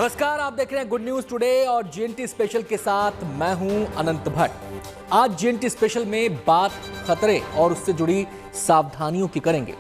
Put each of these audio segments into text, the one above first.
नमस्कार, आप देख रहे हैं गुड न्यूज टुडे और जीएनटी स्पेशल के साथ मैं हूं अनंत भट्ट। आज जीएनटी स्पेशल में बात खतरे और उससे जुड़ी सावधानियों की करेंगे।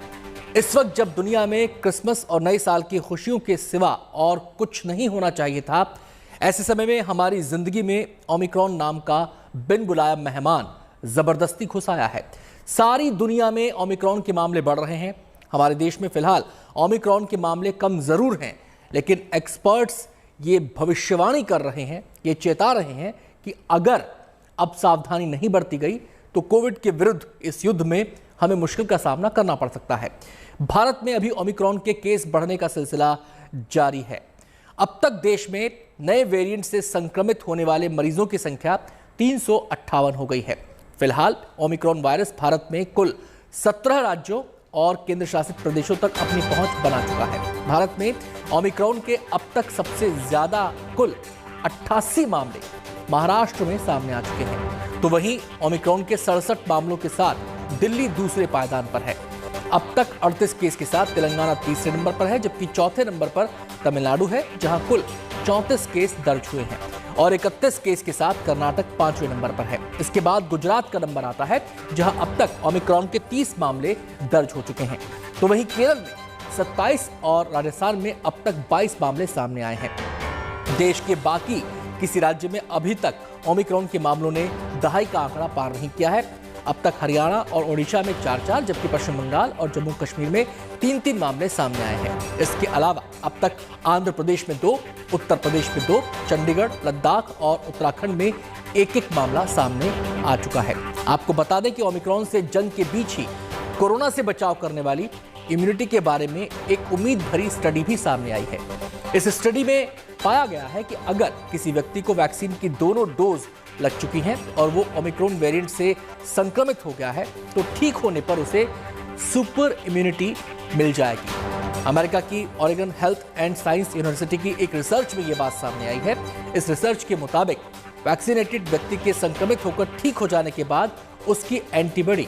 इस वक्त जब दुनिया में क्रिसमस और नए साल की खुशियों के सिवा और कुछ नहीं होना चाहिए था, ऐसे समय में हमारी जिंदगी में ओमिक्रॉन नाम का बिन बुलाया मेहमान जबरदस्ती घुस आया है। सारी दुनिया में ओमिक्रॉन के मामले बढ़ रहे हैं। हमारे देश में फिलहाल ओमिक्रॉन के मामले कम जरूर हैं, लेकिन एक्सपर्ट्स ये भविष्यवाणी कर रहे हैं, ये चेता रहे हैं कि अगर अब सावधानी नहीं बरती गई तो कोविड के विरुद्ध इस युद्ध में हमें मुश्किल का सामना करना पड़ सकता है। भारत में अभी ओमिक्रॉन के केस बढ़ने का सिलसिला जारी है। अब तक देश में नए वेरिएंट से संक्रमित होने वाले मरीजों की संख्या 358 हो गई है। फिलहाल ओमिक्रॉन वायरस भारत में कुल 17 राज्यों और केंद्र शासित प्रदेशों तक अपनी पहुंच बना चुका है। भारत में ओमिक्रॉन के अब तक सबसे ज्यादा कुल 88 मामले महाराष्ट्र में सामने आ चुके हैं, तो वहीं ओमिक्रॉन के 67 मामलों के साथ दिल्ली दूसरे पायदान पर है। अब तक 38 केस के साथ तेलंगाना तीसरे नंबर पर है, जबकि चौथे नंबर पर तमिलनाडु है, जहां कुल 34 केस दर्ज हुए हैं और 31 केस के साथ कर्नाटक 5वें नंबर पर है। इसके बाद गुजरात का नंबर आता है, जहां अब तक ओमिक्रॉन के 30 मामले दर्ज हो चुके हैं। तो वहीं केरल में 27 और राजस्थान में अब तक 22 मामले सामने आए हैं। देश के बाकी किसी राज्य में अभी तक ओमिक्रॉन के मामलों ने दहाई का आंकड़ा पार नहीं किया है। अब तक हरियाणा और ओडिशा में 4-4, जबकि पश्चिम बंगाल और जम्मू कश्मीर में 3-3 मामले सामने आए हैं। इसके अलावा अब तक आंध्र प्रदेश में 2, उत्तर प्रदेश में 2, चंडीगढ़, लद्दाख और उत्तराखंड में 1-1 मामला सामने आ चुका है। आपको बता दें कि ओमिक्रॉन से जंग के बीच ही कोरोना से बचाव करने वाली इम्यूनिटी के बारे में एक उम्मीद भरी स्टडी भी सामने आई है। इस स्टडी में पाया गया है कि अगर किसी व्यक्ति को वैक्सीन की दोनों डोज लग चुकी हैं और वो ओमिक्रॉन वेरिएंट से संक्रमित हो गया है, तो ठीक होने पर उसे सुपर इम्यूनिटी मिल जाएगी। अमेरिका की Oregon health and science university की एक रिसर्च में ये बात सामने आई है। इस रिसर्च के मुताबिक वैक्सीनेटेड व्यक्ति के संक्रमित होकर ठीक हो जाने के बाद उसकी एंटीबॉडी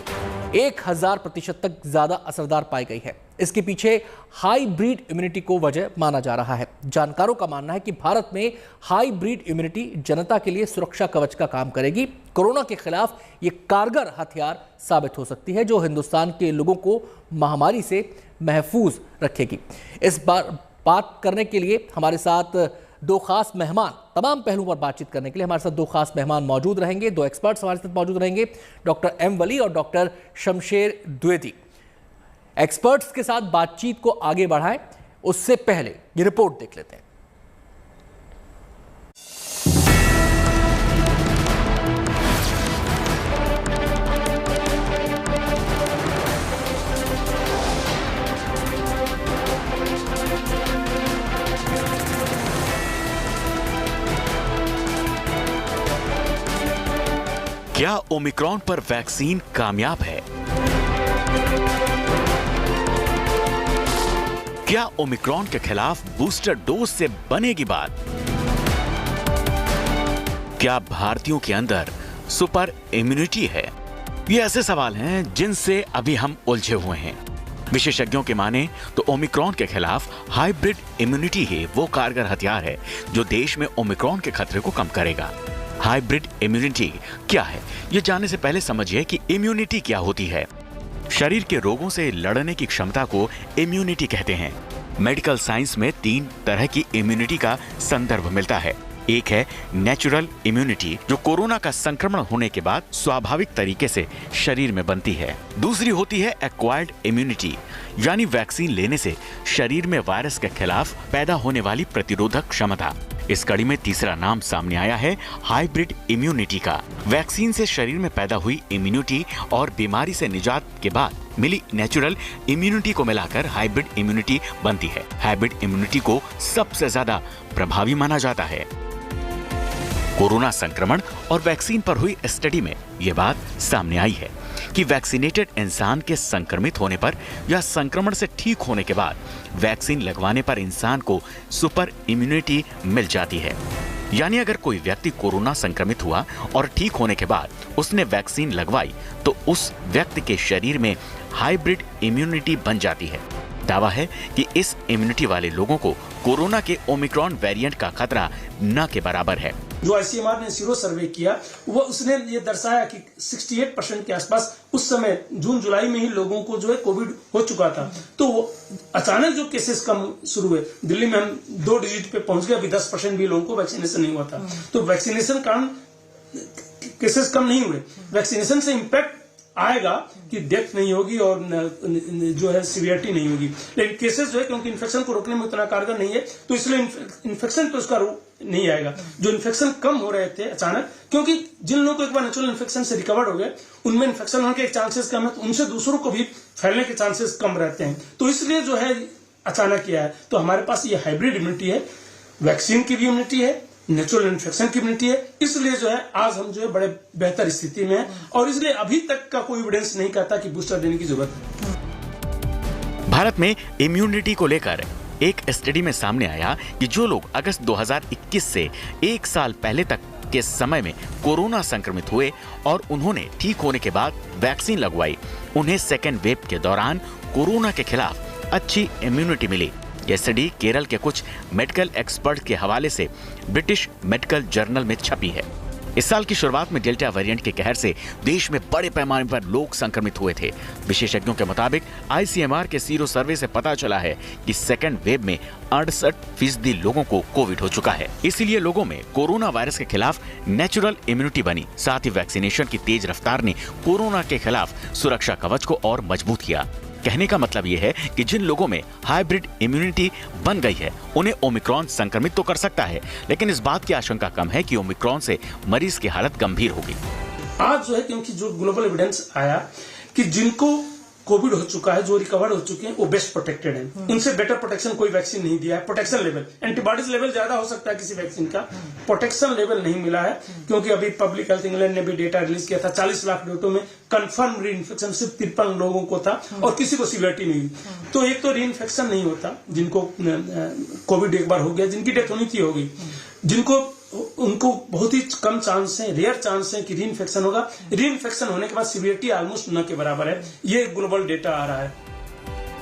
1000% तक ज्यादा असरदार पाई गई है। इसके पीछे हाइब्रिड इम्यूनिटी को वजह माना जा रहा है। जानकारों का मानना है कि भारत में हाइब्रिड इम्यूनिटी जनता के लिए सुरक्षा कवच का काम करेगी। कोरोना के खिलाफ ये कारगर हथियार साबित हो सकती है, जो हिंदुस्तान के लोगों को महामारी से महफूज रखेगी। इस बार बात करने के लिए हमारे साथ दो खास मेहमान, तमाम पहलुओं पर बातचीत करने के लिए हमारे साथ दो खास मेहमान मौजूद रहेंगे। दो एक्सपर्ट्स हमारे साथ मौजूद रहेंगे, डॉक्टर एम वली और डॉक्टर शमशेर द्विवेदी। एक्सपर्ट्स के साथ बातचीत को आगे बढ़ाएं उससे पहले ये रिपोर्ट देख लेते हैं। क्या ओमिक्रॉन पर वैक्सीन कामयाब है? क्या ओमिक्रॉन के खिलाफ बूस्टर डोज से बनेगी बात? क्या भारतीयों के अंदर सुपर इम्यूनिटी है? ये ऐसे सवाल हैं जिनसे अभी हम उलझे हुए हैं। विशेषज्ञों के माने तो ओमिक्रॉन के खिलाफ हाइब्रिड इम्यूनिटी ही वो कारगर हथियार है जो देश में ओमिक्रॉन के खतरे को कम करेगा। हाइब्रिड इम्यूनिटी क्या है, ये जानने से पहले समझिए कि इम्यूनिटी क्या होती है। शरीर के रोगों से लड़ने की क्षमता को इम्यूनिटी कहते हैं। मेडिकल साइंस में 3 तरह की इम्यूनिटी का संदर्भ मिलता है। एक है नेचुरल इम्यूनिटी, जो कोरोना का संक्रमण होने के बाद स्वाभाविक तरीके से शरीर में बनती है। दूसरी होती है एक्वायर्ड इम्यूनिटी, यानी वैक्सीन लेने से शरीर में वायरस के खिलाफ पैदा होने वाली प्रतिरोधक क्षमता। इस कड़ी में तीसरा नाम सामने आया है हाइब्रिड इम्यूनिटी का। वैक्सीन से शरीर में पैदा हुई इम्यूनिटी और बीमारी से निजात के बाद मिली नेचुरल इम्यूनिटी को मिलाकर हाइब्रिड इम्यूनिटी बनती है। हाइब्रिड इम्यूनिटी को सबसे ज्यादा प्रभावी माना जाता है। कोरोना संक्रमण और वैक्सीन पर हुई स्टडी में यह बात सामने आई है कि वैक्सीनेटेड इंसान के संक्रमित होने पर या संक्रमण से ठीक होने के बाद वैक्सीन लगवाने पर इंसान को सुपर इम्यूनिटी मिल जाती है। यानी अगर कोई व्यक्ति कोरोना संक्रमित हुआ और ठीक होने के बाद उसने वैक्सीन लगवाई तो उस व्यक्ति के शरीर में हाइब्रिड इम्यूनिटी बन जाती है। दावा है कि इस इम्यूनिटी वाले लोगों को कोरोना के ओमिक्रॉन वेरिएंट का खतरा न के बराबर है। जो आईसीएमआर ने सीरो सर्वे किया वो उसने ये दर्शाया कि 68% के आसपास उस समय जून जुलाई में ही लोगों को जो है कोविड हो चुका था। तो वो अचानक जो केसेस कम शुरू हुए, दिल्ली में हम 2 डिजिट पे पहुंच गए, अभी 10% भी लोगों को वैक्सीनेशन नहीं हुआ था। तो वैक्सीनेशन कारण केसेस कम नहीं हुए। वैक्सीनेशन से इम्पैक्ट आएगा कि डेथ नहीं होगी और जो है सीवियरिटी नहीं होगी, लेकिन केसेस जो है क्योंकि इन्फेक्शन को रोकने में उतना कारगर नहीं है, तो इसलिए इन्फेक्शन तो उसका नहीं आएगा। जो इन्फेक्शन कम हो रहे थे अचानक, क्योंकि जिन लोगों को एक बार नेचुरल इन्फेक्शन से रिकवर्ड हो गए उनमें इन्फेक्शन होने के चांसेस कम है, तो उनसे दूसरों को भी फैलने के चांसेस कम रहते हैं। तो इसलिए जो है अचानक किया है। तो हमारे पास ये हाइब्रिड इम्यूनिटी है, वैक्सीन की भी इम्यूनिटी है, नेचुरल इन्फेक्शन की इम्यूनिटी है। इसलिए जो है आज हम जो है बड़े बेहतर स्थिति में हैं और इसलिए अभी तक का कोई एविडेंस नहीं कहता कि बूस्टर देने की जरूरत है। भारत में इम्यूनिटी को लेकर एक स्टडी में सामने आया कि जो लोग अगस्त 2021 से 1 साल पहले तक के समय में कोरोना संक्रमित हुए और उन्होंने ठीक होने के बाद वैक्सीन लगवाई, उन्हें सेकेंड वेव के दौरान कोरोना के खिलाफ अच्छी इम्यूनिटी मिली। यह स्टडी केरल के कुछ मेडिकल एक्सपर्ट के हवाले से ब्रिटिश मेडिकल जर्नल में छपी है। इस साल की शुरुआत में डेल्टा वेरिएंट के कहर से देश में बड़े पैमाने पर लोग संक्रमित हुए थे। विशेषज्ञों के मुताबिक आईसीएमआर के सीरो सर्वे से पता चला है कि सेकेंड वेव में 68% लोगों को कोविड हो चुका है। इसीलिए लोगों में कोरोना वायरस के खिलाफ नेचुरल इम्यूनिटी बनी। साथ ही वैक्सीनेशन की तेज रफ्तार ने कोरोना के खिलाफ सुरक्षा कवच को और मजबूत किया। कहने का मतलब यह है कि जिन लोगों में हाइब्रिड इम्यूनिटी बन गई है उन्हें ओमिक्रॉन संक्रमित तो कर सकता है, लेकिन इस बात की आशंका कम है कि ओमिक्रॉन से मरीज की हालत गंभीर होगी। आज जो है क्योंकि जो ग्लोबल एविडेंस आया कि जिनको कोविड हो चुका है, जो रिकवर हो चुके हैं, वो बेस्ट प्रोटेक्टेड हैं। उनसे बेटर प्रोटेक्शन कोई वैक्सीन नहीं दिया है। प्रोटेक्शन लेवल, एंटीबॉडीज लेवल ज्यादा हो सकता है किसी वैक्सीन का, प्रोटेक्शन लेवल नहीं मिला है। क्योंकि अभी पब्लिक हेल्थ इंग्लैंड ने भी डेटा रिलीज किया था, 40 लाख डेटों में कंफर्म री इन्फेक्शन सिर्फ 53 लोगों को था और किसी को सीवियरिटी नहीं हुई। तो एक तो री इन्फेक्शन नहीं होता, जिनको कोविड एक बार हो गया, जिनकी डेथ होनी थी होगी, जिनको उनको बहुत ही कम चांस है, रेयर चांस है कि री इन्फेक्शन होगा। री इन्फेक्शन होने के बाद सीवियरिटी ऑलमोस्ट न के बराबर है। ये ग्लोबल डेटा आ रहा है।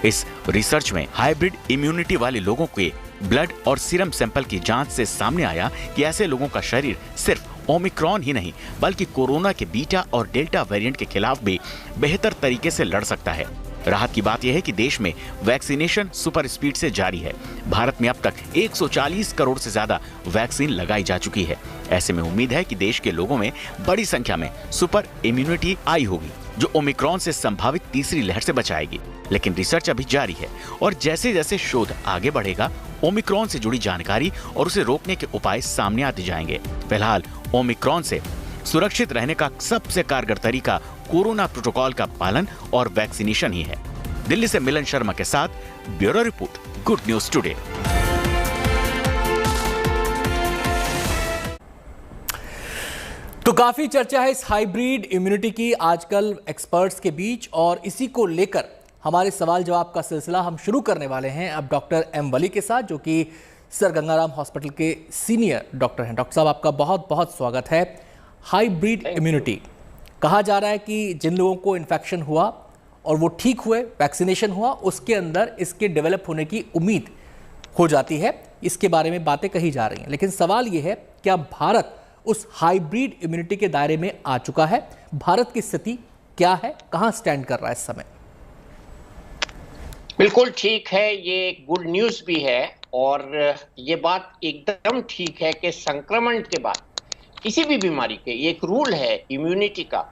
इस रिसर्च में हाइब्रिड इम्यूनिटी वाले लोगों के ब्लड और सीरम सैंपल की जांच से सामने आया कि ऐसे लोगों का शरीर सिर्फ ओमिक्रॉन ही नहीं बल्कि कोरोना के बीटा और डेल्टा वेरिएंट के खिलाफ भी बेहतर तरीके से लड़ सकता है। राहत की बात यह है कि देश में वैक्सीनेशन सुपर स्पीड से जारी है। भारत में अब तक 140 करोड़ से ज्यादा वैक्सीन लगाई जा चुकी है। ऐसे में उम्मीद है कि देश के लोगों में बड़ी संख्या में सुपर इम्यूनिटी आई होगी, जो ओमिक्रॉन से संभावित तीसरी लहर से बचाएगी। लेकिन रिसर्च अभी जारी है और जैसे जैसे शोध आगे बढ़ेगा, ओमिक्रॉन से जुड़ी जानकारी और उसे रोकने के उपाय सामने आते जाएंगे। फिलहाल ओमिक्रॉन से सुरक्षित रहने का सबसे कारगर तरीका कोरोना प्रोटोकॉल का पालन और वैक्सीनेशन ही है। दिल्ली से मिलन शर्मा के साथ bureau report, good news today. तो काफी चर्चा है इस हाइब्रिड इम्यूनिटी की आजकल एक्सपर्ट्स के बीच, और इसी को लेकर हमारे सवाल जवाब का सिलसिला हम शुरू करने वाले हैं अब डॉक्टर एम वली के साथ, जो कि सर गंगाराम हॉस्पिटल के सीनियर डॉक्टर हैं। डॉक्टर साहब, आपका बहुत बहुत स्वागत है। हाइब्रिड इम्यूनिटी, कहा जा रहा है कि जिन लोगों को इन्फेक्शन हुआ और वो ठीक हुए, वैक्सीनेशन हुआ, उसके अंदर इसके डेवलप होने की उम्मीद हो जाती है। इसके बारे में बातें कही जा रही हैं, लेकिन सवाल ये है, क्या भारत उस हाइब्रिड इम्यूनिटी के दायरे में आ चुका है? भारत की स्थिति क्या है, कहां स्टैंड कर रहा है इस समय? बिल्कुल ठीक है, ये गुड न्यूज़ भी है और ये बात एकदम ठीक है कि संक्रमण के बाद किसी भी बीमारी के एक रूल है इम्यूनिटी का,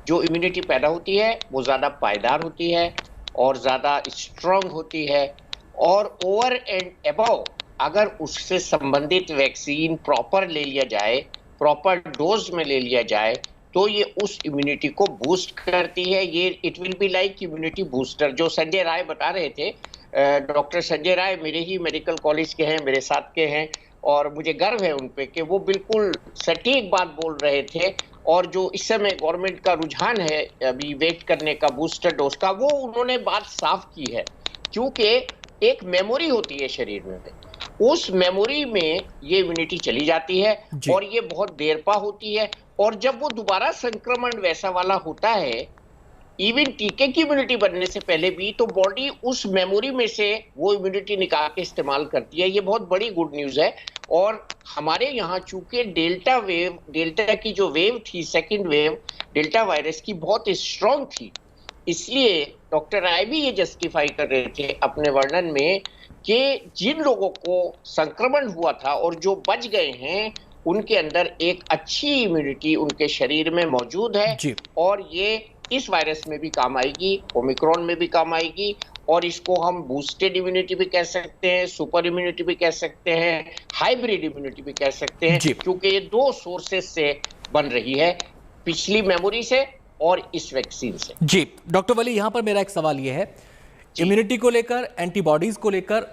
जो इम्यूनिटी पैदा होती है वो ज़्यादा पायदार होती है और ज़्यादा स्ट्रांग होती है, और ओवर एंड अबव अगर उससे संबंधित वैक्सीन प्रॉपर ले लिया जाए, प्रॉपर डोज में ले लिया जाए, तो ये उस इम्यूनिटी को बूस्ट करती है। ये it will be like immunity booster, जो संजय राय बता रहे थे। डॉक्टर संजय राय मेरे ही मेडिकल कॉलेज के हैं, मेरे साथ के हैं, और मुझे गर्व है उन पे कि वो बिल्कुल सटीक बात बोल रहे थे। और जो इस समय गवर्नमेंट का रुझान है अभी वेट करने का बूस्टर डोज का, वो उन्होंने बात साफ की है, क्योंकि एक मेमोरी होती है शरीर में, उस मेमोरी में ये इम्यूनिटी चली जाती है और ये बहुत देर पा होती है, और जब वो दोबारा संक्रमण वैसा वाला होता है इवन टीके की इम्यूनिटी बनने से पहले भी तो बॉडी उस मेमोरी में से वो इम्यूनिटी निकाल के इस्तेमाल करती है। ये बहुत बड़ी गुड न्यूज है। और हमारे यहाँ चूंकि डेल्टा की जो वेव थी, सेकेंड वेव डेल्टा वायरस की बहुत स्ट्रांग थी, इसलिए डॉक्टर राय भी ये जस्टिफाई कर रहे थे अपने वर्णन में कि जिन लोगों को संक्रमण हुआ था और जो बच गए हैं उनके अंदर एक अच्छी इम्यूनिटी उनके शरीर में मौजूद है जी। और ये इस वायरस में भी काम आएगी, ओमिक्रॉन में भी काम आएगी। और इसको हम बूस्टेड इम्यूनिटी भी कह सकते हैं, सुपर इम्यूनिटी भी कह सकते हैं, हाइब्रिड इम्यूनिटी भी कह सकते हैं, क्योंकि ये दो सोर्सेस से बन रही है, पिछली मेमोरी से और इस वैक्सीन से। जी डॉक्टर वली, यहां पर मेरा एक सवाल यह है, इम्यूनिटी को लेकर, एंटीबॉडीज को लेकर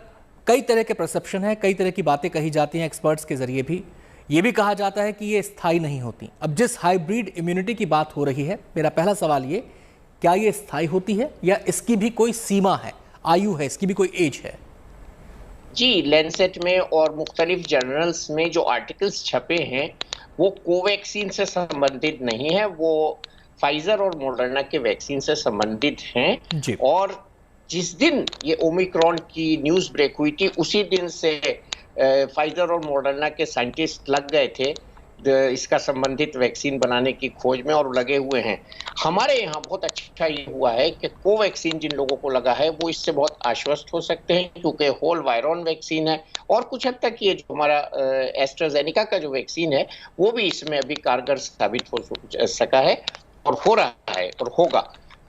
कई तरह के परसेप्शन है, कई तरह की बातें कही जाती हैं एक्सपर्ट्स के जरिए भी। ये भी कहा जाता है कि ये स्थायी नहीं होती। अब जिस हाइब्रिड इम्यूनिटी की बात हो रही है, मेरा पहला सवाल ये, क्या ये स्थायी होती है या इसकी भी कोई सीमा है, आयु है, इसकी भी कोई एज है? जी, लैंसेट में और मुख्तलिफ जर्नल्स में जो आर्टिकल्स छपे हैं वो कोवैक्सीन से संबंधित नहीं है, वो फाइजर और मॉडर्ना के वैक्सीन से संबंधित हैं। और जिस दिन ये ओमिक्रॉन की न्यूज ब्रेक हुई थी उसी दिन से फाइजर और मॉडर्ना के साइंटिस्ट लग गए थे इसका संबंधित वैक्सीन बनाने की खोज में और लगे हुए हैं। हमारे यहाँ बहुत अच्छा ये हुआ है कि कोवैक्सीन जिन लोगों को लगा है वो इससे बहुत आश्वस्त हो सकते हैं, क्योंकि होल वायरॉन वैक्सीन है और कुछ हद तक ये जो हमारा एस्ट्राजेनेका का जो वैक्सीन है वो भी इसमें अभी कारगर साबित हो सका है और हो रहा है और होगा।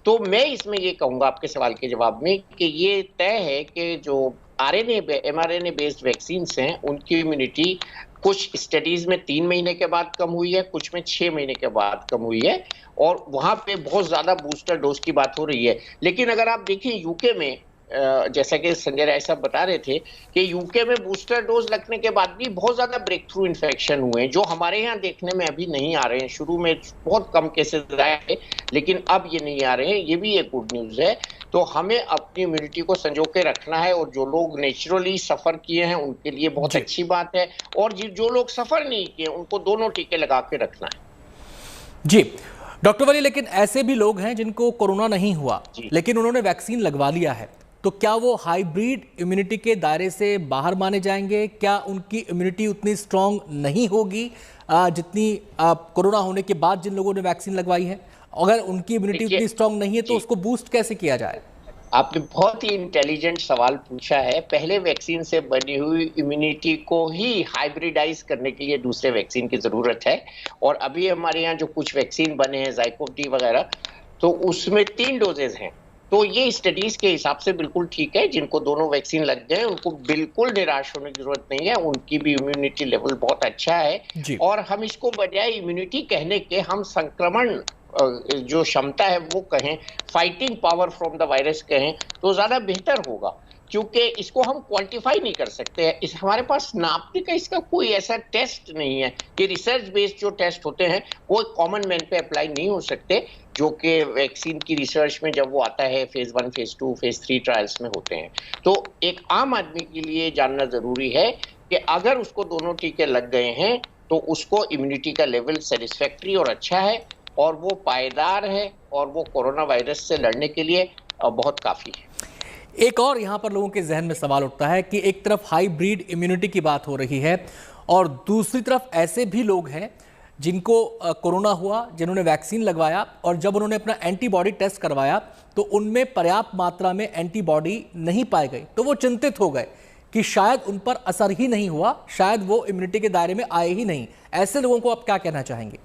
तो मैं इसमें ये कहूँगा आपके सवाल के जवाब में कि ये तय है कि जो mRNA बेस्ड वैक्सीन हैं उनकी इम्यूनिटी कुछ स्टडीज में 3 महीने के बाद कम हुई है, कुछ में 6 महीने के बाद कम हुई है और वहां पे बहुत ज्यादा बूस्टर डोज की बात हो रही है। लेकिन अगर आप देखें यूके में, जैसा कि संजय राय साहब बता रहे थे कि यूके में बूस्टर डोज लगने के बाद भी बहुत ज्यादा ब्रेक थ्रू इन्फेक्शन हुए हैं, जो हमारे यहाँ देखने में अभी नहीं आ रहे हैं। शुरू में बहुत कम केसेस आए थे लेकिन अब ये नहीं आ रहे हैं, ये भी एक गुड न्यूज है। तो हमें अपनी इम्यूनिटी को संजो के रखना है और जो लोग नेचुरली सफर किए हैं उनके लिए बहुत अच्छी बात है, और जो लोग सफर नहीं किए उनको दोनों टीके लगा के रखना है। जी डॉक्टर वली, लेकिन ऐसे भी लोग हैं जिनको कोरोना नहीं हुआ लेकिन उन्होंने वैक्सीन लगवा लिया है, तो क्या वो हाइब्रिड इम्यूनिटी के दायरे से बाहर माने जाएंगे? क्या उनकी इम्यूनिटी उतनी स्ट्रांग नहीं होगी जितनी कोरोना होने के बाद जिन लोगों ने वैक्सीन लगवाई है? अगर उनकी इम्यूनिटी उतनी स्ट्रांग नहीं है तो उसको बूस्ट कैसे किया जाए? आपने बहुत ही इंटेलिजेंट सवाल पूछा है। पहले वैक्सीन से बनी हुई इम्यूनिटी को ही हाइब्रिडाइज करने के लिए दूसरे वैक्सीन की जरूरत है, और अभी हमारे यहाँ जो कुछ वैक्सीन बने हैं ज़ाइकोव-डी वगैरह, तो उसमें 3 डोजेज हैं। तो ये स्टडीज के हिसाब से बिल्कुल ठीक है। जिनको दोनों वैक्सीन लग गए उनको बिल्कुल निराश होने की जरूरत नहीं है, उनकी भी इम्यूनिटी लेवल बहुत अच्छा है। और हम इसको बजाय इम्यूनिटी कहने के हम संक्रमण जो क्षमता है वो कहें, fighting power from the virus कहें तो ज्यादा बेहतर होगा, क्योंकि इसको हम क्वांटिफाई नहीं कर सकते हैं। हमारे पास नापने का इसका कोई ऐसा टेस्ट नहीं है कि रिसर्च बेस्ड जो टेस्ट होते हैं वो कॉमन मैन पे अप्लाई नहीं हो सकते, जो कि वैक्सीन की रिसर्च में जब वो आता है फेज 1, फेज 2, फेज 3 ट्रायल्स में होते हैं। तो एक आम आदमी के लिए जानना जरूरी है कि अगर उसको दोनों टीके लग गए हैं तो उसको इम्यूनिटी का लेवल सेटिस्फैक्ट्री और अच्छा है और वो पायदार है और वो कोरोना वायरस से लड़ने के लिए बहुत काफी है। एक और यहाँ पर लोगों के जहन में सवाल उठता है कि एक तरफ हाइब्रिड इम्यूनिटी की बात हो रही है और दूसरी तरफ ऐसे भी लोग हैं जिनको कोरोना हुआ, जिन्होंने वैक्सीन लगवाया और जब उन्होंने अपना एंटीबॉडी टेस्ट करवाया तो उनमें पर्याप्त मात्रा में एंटीबॉडी नहीं पाई गई, तो वो चिंतित हो गए कि शायद उन पर असर ही नहीं हुआ, शायद वो इम्यूनिटी के दायरे में आए ही नहीं। ऐसे लोगों को आप क्या कहना चाहेंगे?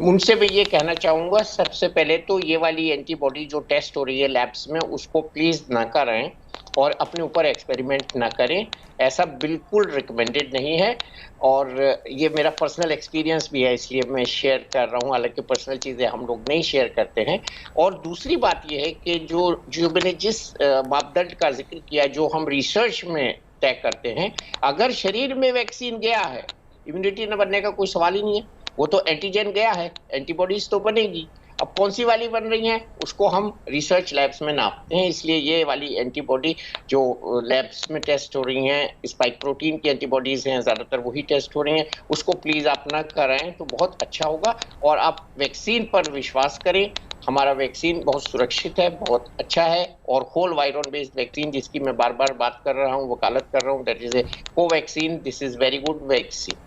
उनसे भी ये कहना चाहूंगा, सबसे पहले तो ये वाली एंटीबॉडी जो टेस्ट हो रही है लैब्स में उसको प्लीज ना करें और अपने ऊपर एक्सपेरिमेंट ना करें, ऐसा बिल्कुल रिकमेंडेड नहीं है। और ये मेरा पर्सनल एक्सपीरियंस भी है इसलिए मैं शेयर कर रहा हूँ, हालांकि पर्सनल चीज़ें हम लोग नहीं शेयर करते हैं। और दूसरी बात ये है कि जो मैंने जिस मापदंड का जिक्र किया जो हम रिसर्च में तय करते हैं, अगर शरीर में वैक्सीन गया है इम्यूनिटी न बनने का कोई सवाल ही नहीं है, वो तो एंटीजन गया है, एंटीबॉडीज तो बनेगी। अब कौन सी वाली बन रही हैं उसको हम रिसर्च लैब्स में नापते हैं, इसलिए ये वाली एंटीबॉडी जो लैब्स में टेस्ट हो रही हैं, स्पाइक प्रोटीन की एंटीबॉडीज हैं ज़्यादातर वही टेस्ट हो रही हैं, उसको प्लीज़ आप ना कराएं तो बहुत अच्छा होगा। और आप वैक्सीन पर विश्वास करें, हमारा वैक्सीन बहुत सुरक्षित है, बहुत अच्छा है और होल वायरस बेस्ड वैक्सीन जिसकी मैं बार बार बात कर रहा हूँ, वकालत कर रहा हूँ, that is a Covaxin. This is very good vaccine.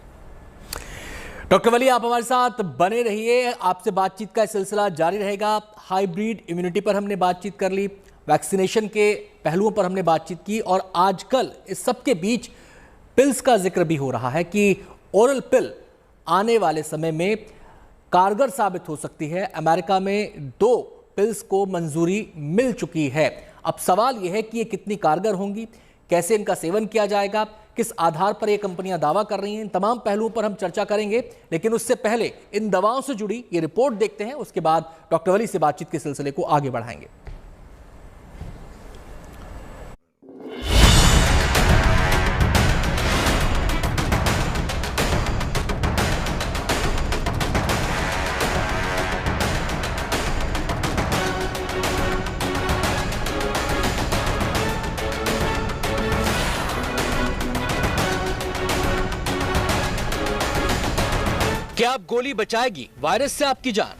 Doctor Wali, आप हमारे साथ बने रहिए, आपसे बातचीत का सिलसिला जारी रहेगा। हाइब्रिड इम्यूनिटी पर हमने बातचीत कर ली, वैक्सीनेशन के पहलुओं पर हमने बातचीत की और आजकल इस सब के बीच पिल्स का जिक्र भी हो रहा है कि ओरल पिल आने वाले समय में कारगर साबित हो सकती है। अमेरिका में 2 पिल्स को मंजूरी मिल चुकी है। अब सवाल यह है कि ये कितनी कारगर होंगी, कैसे इनका सेवन किया जाएगा, किस आधार पर ये कंपनियां दावा कर रही हैं, इन तमाम पहलुओं पर हम चर्चा करेंगे। लेकिन उससे पहले इन दवाओं से जुड़ी ये रिपोर्ट देखते हैं, उसके बाद डॉक्टर वली से बातचीत के सिलसिले को आगे बढ़ाएंगे। क्या अब गोली बचाएगी वायरस से आपकी जान?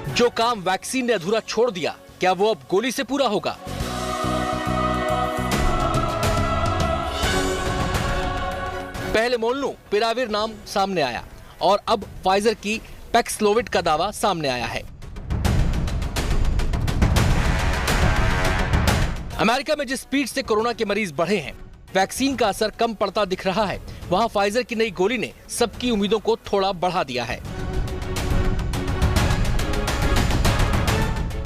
जो काम वैक्सीन ने अधूरा छोड़ दिया, क्या वो अब गोली से पूरा होगा? पहले मोलनुपिराविर नाम सामने आया और अब फाइजर की पैक्सलोविड का दावा सामने आया है। अमेरिका में जिस स्पीड से कोरोना के मरीज बढ़े हैं, वैक्सीन का असर कम पड़ता दिख रहा है। वहां फाइजर की नई गोली ने सबकी उम्मीदों को थोड़ा बढ़ा दिया है।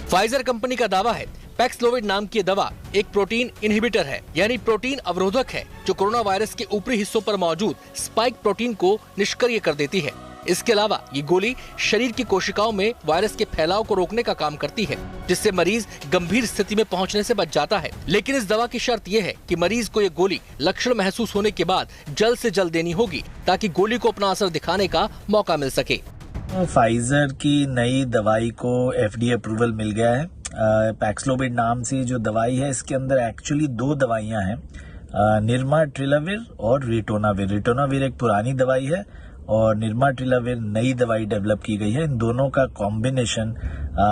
फाइजर कंपनी का दावा है पैक्सलोविड नाम की दवा एक प्रोटीन इनहिबिटर है, यानी प्रोटीन अवरोधक है जो कोरोना वायरस के ऊपरी हिस्सों पर मौजूद स्पाइक प्रोटीन को निष्क्रिय कर देती है। इसके अलावा ये गोली शरीर की कोशिकाओं में वायरस के फैलाव को रोकने का काम करती है, जिससे मरीज गंभीर स्थिति में पहुंचने से बच जाता है। लेकिन इस दवा की शर्त यह है कि मरीज को ये गोली लक्षण महसूस होने के बाद जल्द से जल्द देनी होगी, ताकि गोली को अपना असर दिखाने का मौका मिल सके। फाइजर की नई दवाई को FDA अप्रूवल मिल गया है। पैक्सलोविड नाम से जो दवाई है, इसके अंदर एक्चुअली 2 दवाइयां हैं, निर्माट्रिलाविर और रिटोनाविर। रिटोनाविर एक पुरानी दवाई है और निर्माट्रिलाविर नई दवाई डेवलप की गई है। इन दोनों का कॉम्बिनेशन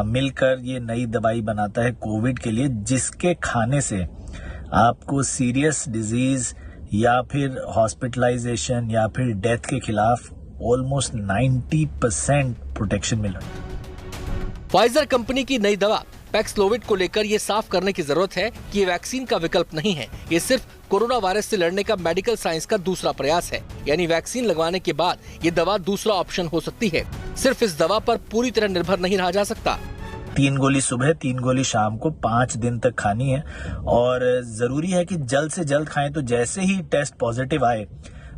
मिलकर ये नई दवाई बनाता है कोविड के लिए, जिसके खाने से आपको सीरियस डिजीज या फिर हॉस्पिटलाइजेशन या फिर डेथ के खिलाफ ऑलमोस्ट 90% प्रोटेक्शन मिल रहा है। फाइजर कंपनी की नई दवा पैक्सलोविड को लेकर ये साफ करने की जरूरत है कि ये वैक्सीन का विकल्प नहीं है, ये सिर्फ कोरोना वायरस से लड़ने का मेडिकल साइंस का दूसरा प्रयास है। यानी वैक्सीन लगवाने के बाद ये दवा दूसरा ऑप्शन हो सकती है। सिर्फ इस दवा पर पूरी तरह निर्भर नहीं रहा जा सकता। 3 गोली सुबह, 3 गोली शाम को 5 दिन तक खानी है और जरूरी है कि जल्द से जल्द खाएं। तो जैसे ही टेस्ट पॉजिटिव आए,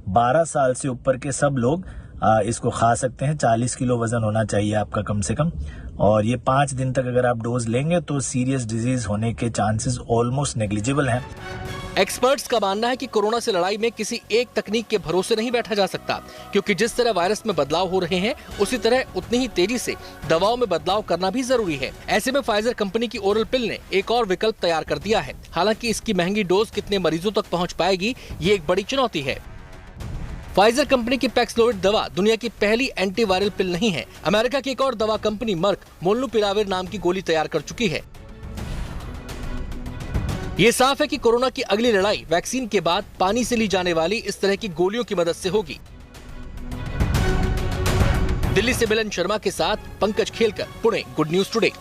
12 साल से ऊपर के सब लोग इसको खा सकते हैं। 40 किलो वजन होना चाहिए आपका कम से कम, और ये 5 दिन तक अगर आप डोज लेंगे तो सीरियस डिजीज होने के चांसेस ऑलमोस्ट नेग्लिजिबल हैं। एक्सपर्ट्स का मानना है कि कोरोना से लड़ाई में किसी एक तकनीक के भरोसे नहीं बैठा जा सकता, क्योंकि जिस तरह वायरस में बदलाव हो रहे हैं, उसी तरह उतनी ही तेजी से दवाओं में बदलाव करना भी जरूरी है। ऐसे में फाइजर कंपनी की ओरल पिल ने एक और विकल्प तैयार कर दिया है। हालांकि इसकी महंगी डोज कितने मरीजों तक पहुंच पाएगी, ये एक बड़ी चुनौती है। फाइजर कंपनी की पैक्सलोविड दवा दुनिया की पहली एंटीवायरल पिल नहीं है। अमेरिका की एक और दवा कंपनी मर्क मोलनुपिराविर नाम की गोली तैयार कर चुकी है। ये साफ है कि कोरोना की अगली लड़ाई वैक्सीन के बाद पानी से ली जाने वाली इस तरह की गोलियों की मदद से होगी। दिल्ली से मिलन शर्मा के साथ पंकज खेलकर, पुणे, गुड न्यूज टुडे।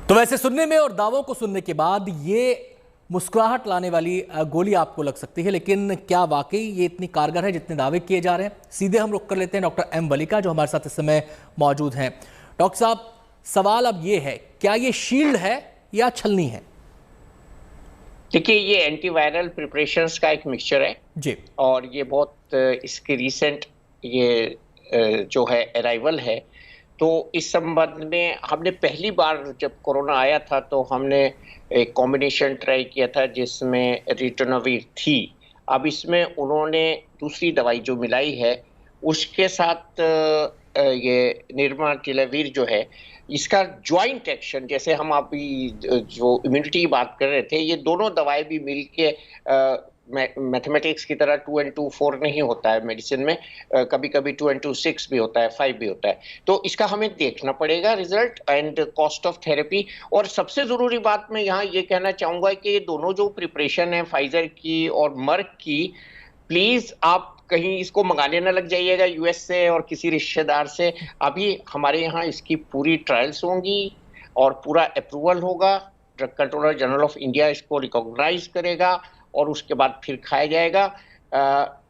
तो वैसे सुनने में और दावों को सुनने के बाद ये मुस्कुराहट लाने वाली गोली आपको लग सकती है, लेकिन क्या वाकई ये इतनी कारगर है जितने दावे किए जा रहे हैं? सीधे हम रुक कर लेते हैं डॉक्टर एम वली का, जो हमारे साथ इस समय मौजूद हैं। डॉक्टर साहब, सवाल अब ये है, क्या ये शील्ड है या छलनी है? देखिए, ये एंटीवायरल प्रिपरेशंस का एक मिक्सचर है जी, और ये बहुत इसके रिसेंट ये जो है अराइवल है। तो इस संबंध में हमने पहली बार जब कोरोना आया था तो हमने एक कॉम्बिनेशन ट्राई किया था जिसमें रिटोनाविर थी। अब इसमें उन्होंने दूसरी दवाई जो मिलाई है उसके साथ ये निरमा टिलावीर जो है, इसका ज्वाइंट एक्शन, जैसे हम अभी जो इम्यूनिटी की बात कर रहे थे, ये दोनों दवाई भी मिलके मैथमेटिक्स की तरह 2 and 2 4 नहीं होता है मेडिसिन में, कभी कभी 2 and 2 6 भी होता है, 5 भी होता है। तो इसका हमें देखना पड़ेगा result and cost of therapy. और सबसे जरूरी बात मैं यहाँ ये कहना चाहूंगा कि ये दोनों जो प्रिपरेशन है फाइजर की और मर्क की, प्लीज आप कहीं इसको मंगाने ना लग जाइएगा यूएस से और किसी रिश्तेदार से। अभी हमारे यहाँ इसकी पूरी ट्रायल्स होंगी और पूरा अप्रूवल होगा, drug controller general of India इसको रिकॉग्नाइज करेगा और उसके बाद फिर खाया जाएगा।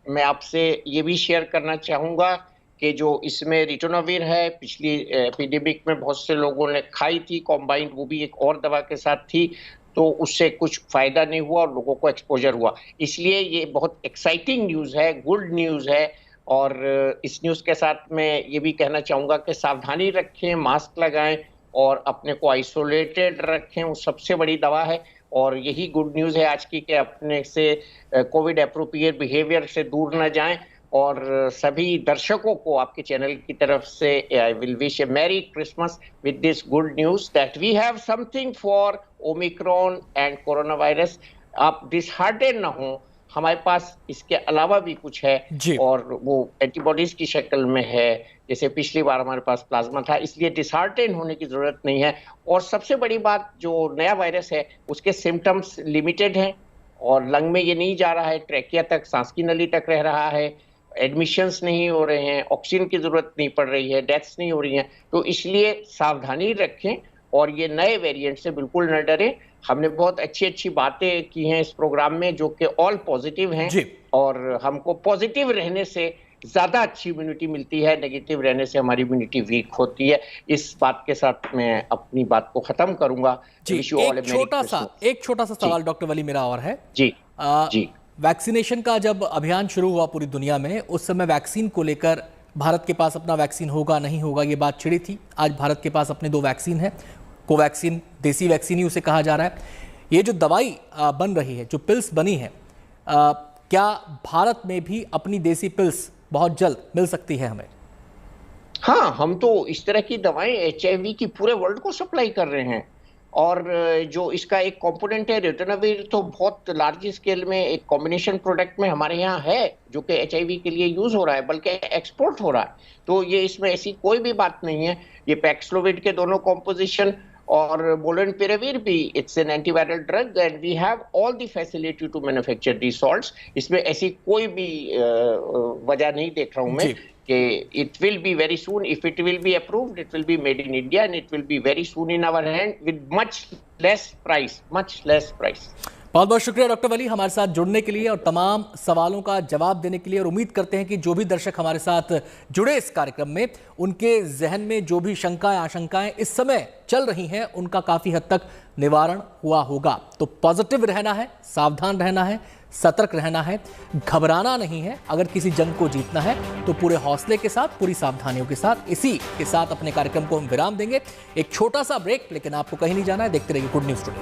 मैं आपसे ये भी शेयर करना चाहूँगा कि जो इसमें रिटोनाविर है, पिछली एपिडेमिक में बहुत से लोगों ने खाई थी कॉम्बाइंड, वो भी एक और दवा के साथ थी, तो उससे कुछ फायदा नहीं हुआ और लोगों को एक्सपोजर हुआ। इसलिए ये बहुत एक्साइटिंग न्यूज़ है, गुड न्यूज़ है। और इस न्यूज़ के साथ मैं ये भी कहना चाहूँगा कि सावधानी रखें, मास्क लगाएं और अपने को आइसोलेटेड रखें, वो सबसे बड़ी दवा है। और यही गुड न्यूज़ है आज की कि अपने से कोविड एप्रोप्रिएट बिहेवियर से दूर न जाएं। और सभी दर्शकों को आपके चैनल की तरफ से I will wish a merry Christmas with this good news that we have something for omicron and corona virus. आप डिसहार्टेड ना हो, हमारे पास इसके अलावा भी कुछ है और वो एंटीबॉडीज की शक्ल में है, जैसे पिछली बार हमारे पास प्लाज्मा था, इसलिए डिसहार्टेन होने की जरूरत नहीं है। और सबसे बड़ी बात, जो नया वायरस है उसके सिम्टम्स लिमिटेड हैं और लंग में ये नहीं जा रहा है, ट्रैकिया तक, सांस की नली तक रह रहा है, एडमिशंस नहीं हो रहे हैं, ऑक्सीजन की जरूरत नहीं पड़ रही है, डेथ्स नहीं हो रही हैं। तो इसलिए सावधानी रखें और ये नए वेरिएंट से बिल्कुल न डरें। हमने बहुत अच्छी अच्छी बातें की हैं इस प्रोग्राम में जो कि ऑल पॉजिटिव हैं और हमको पॉजिटिव रहने से ज्यादा अच्छी इम्यूनिटी मिलती है, नेगेटिव रहने से हमारी इम्यूनिटी वीक होती है। इस बात के साथ मैं अपनी बात को खत्म करूंगा। एक छोटा सा सवाल डॉक्टर वली मेरा और है जी। वैक्सीनेशन का जब अभियान शुरू हुआ पूरी दुनिया में, उस समय वैक्सीन को लेकर भारत के पास अपना वैक्सीन होगा नहीं होगा ये बात छिड़ी थी। आज भारत के पास अपने 2 वैक्सीन है, कोवैक्सीन, देसी वैक्सीन ही उसे कहा जा रहा है। ये जो दवाई बन रही है, जो पिल्स बनी है, क्या भारत में भी अपनी देसी पिल्स बहुत जल्द मिल सकती है हमें? हाँ, हम तो इस तरह की दवाएं HIV की पूरे वर्ल्ड को सप्लाई कर रहे हैं। और जो इसका एक कंपोनेंट है रिटोनाविर, तो बहुत लार्ज स्केल में एक कॉम्बिनेशन प्रोडक्ट में हमारे यहाँ है जो कि HIV के लिए यूज हो रहा है, बल्कि एक्सपोर्ट हो रहा है। तो ये इसमें ऐसी कोई भी बात नहीं है। ये पैक्सलोविड के दोनों कॉम्पोजिशन और मोलनुपिरेविर भी, it's an antiviral drug and we have all the facility to manufacture the salts. इसमें ऐसी कोई भी वजह नहीं देख रहा हूं मैं कि it will be very soon, if it will be approved, it will be made in India and it will be very soon in our hand with much less price. बहुत बहुत शुक्रिया डॉक्टर वली हमारे साथ जुड़ने के लिए और तमाम सवालों का जवाब देने के लिए। और उम्मीद करते हैं कि जो भी दर्शक हमारे साथ जुड़े इस कार्यक्रम में, उनके जहन में जो भी शंकाएं आशंकाएं इस समय चल रही हैं, उनका काफी हद तक निवारण हुआ होगा। तो पॉजिटिव रहना है, सावधान रहना है, सतर्क रहना है, घबराना नहीं है। अगर किसी जंग को जीतना है तो पूरे हौसले के साथ, पूरी सावधानियों के साथ। इसी के साथ अपने कार्यक्रम को हम विराम देंगे। एक छोटा सा ब्रेक, लेकिन आपको कहीं नहीं जाना है। देखते रहिए गुड न्यूज टुडे।